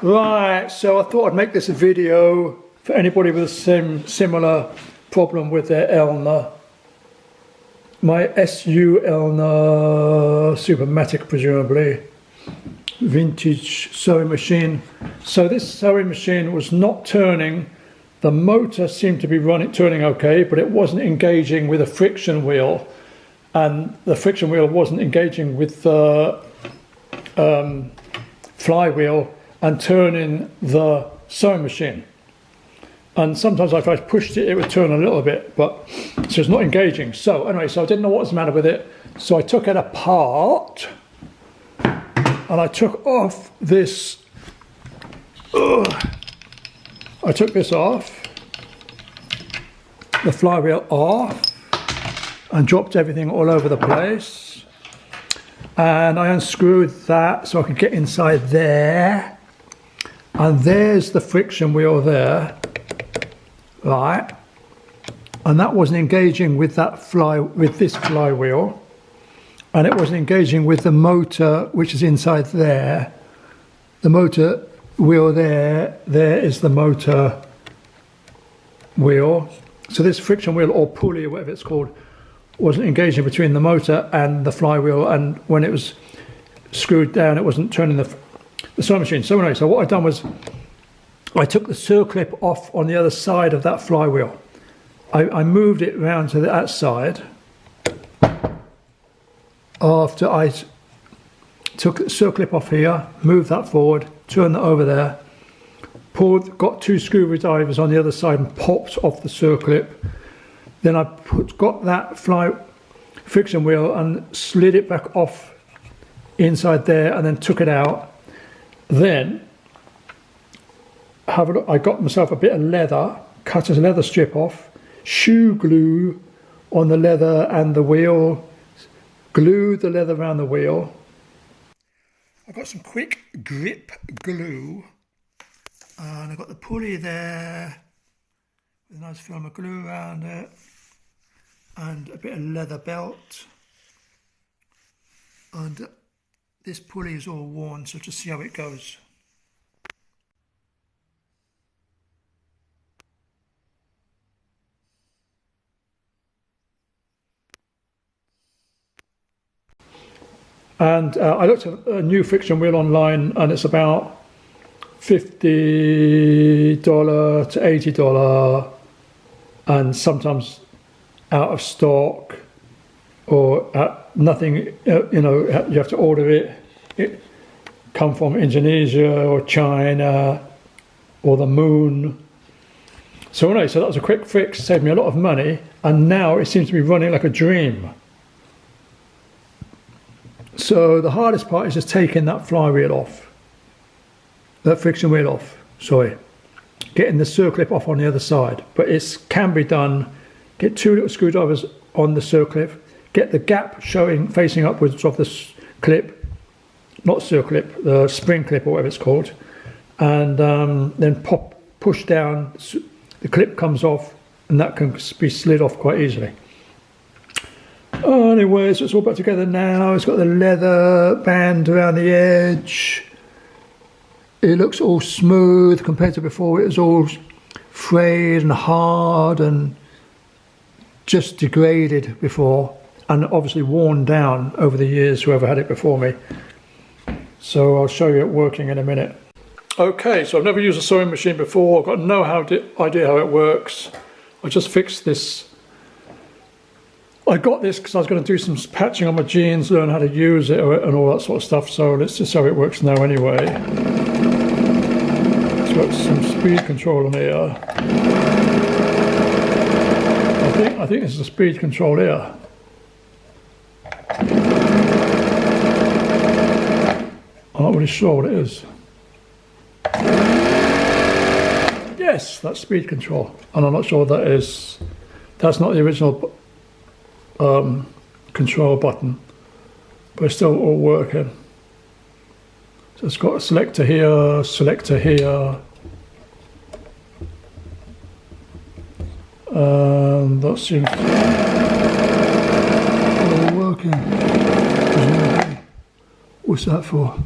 Right, so I thought I'd make this a video for anybody with a similar problem with their Elna. My SU Elna Supermatic, presumably, vintage sewing machine. So this sewing machine was not turning. The motor seemed to be turning okay, but it wasn't engaging with a friction wheel, and the friction wheel wasn't engaging with the flywheel and turning the sewing machine. And sometimes if I pushed it, it would turn a little bit, but so it's not engaging. So anyway, so I didn't know what was the matter with it. So I took it apart and I took off this. I took this off, the flywheel off, and dropped everything all over the place. And I unscrewed that so I could get inside there. And there's the friction wheel there, right? And that wasn't engaging with this flywheel, and it wasn't engaging with the motor, which is inside there. The motor wheel there is the motor wheel. So this friction wheel, or pulley, or whatever it's called, wasn't engaging between the motor and the flywheel, and when it was screwed down, it wasn't turning the sewing machine. So anyway, so what I've done was I took the circlip off on the other side of that flywheel. I moved it round to that side after I took the circlip off here, moved that forward, turned that over there, got two screwdrivers on the other side and popped off the circlip. Then I got that friction wheel and slid it back off inside there, and then took it out. Then I got myself a bit of leather, cut a leather strip off, shoe glue on the leather and the wheel, glued the leather around the wheel. I got some quick grip glue, and I got the pulley there with a nice film of glue around it, and a bit of leather belt. And this pulley is all worn, so just see how it goes. And I looked at a new friction wheel online, and it's about $50 to $80, and sometimes out of stock, or nothing. You know, you have to order it. It come from Indonesia or China or the moon. So anyway, so that was a quick fix, saved me a lot of money, and now it seems to be running like a dream. So the hardest part is just taking that flywheel off, that friction wheel off, sorry. Getting the circlip off on the other side, but it can be done. Get two little screwdrivers on the circlip, get the gap showing facing upwards of the clip, not circlip, the spring clip or whatever it's called, and then push down, the clip comes off, and that can be slid off quite easily. Anyway, so it's all back together now. It's got the leather band around the edge. It looks all smooth compared to before. It was all frayed and hard and just degraded before, and obviously worn down over the years, whoever had it before me. So I'll show you it working in a minute. Okay, so I've never used a sewing machine before. I've got no idea how it works. I just fixed this. I got this because I was going to do some patching on my jeans, learn how to use it and all that sort of stuff. So let's just see how it works now anyway. It's got some speed control on here. I think this is a speed control here. I'm not really sure what it is. Yes, that's speed control, and I'm not sure what that is. That's not the original control button, but it's still all working. So it's got a selector here, and that seems all working. What's that for?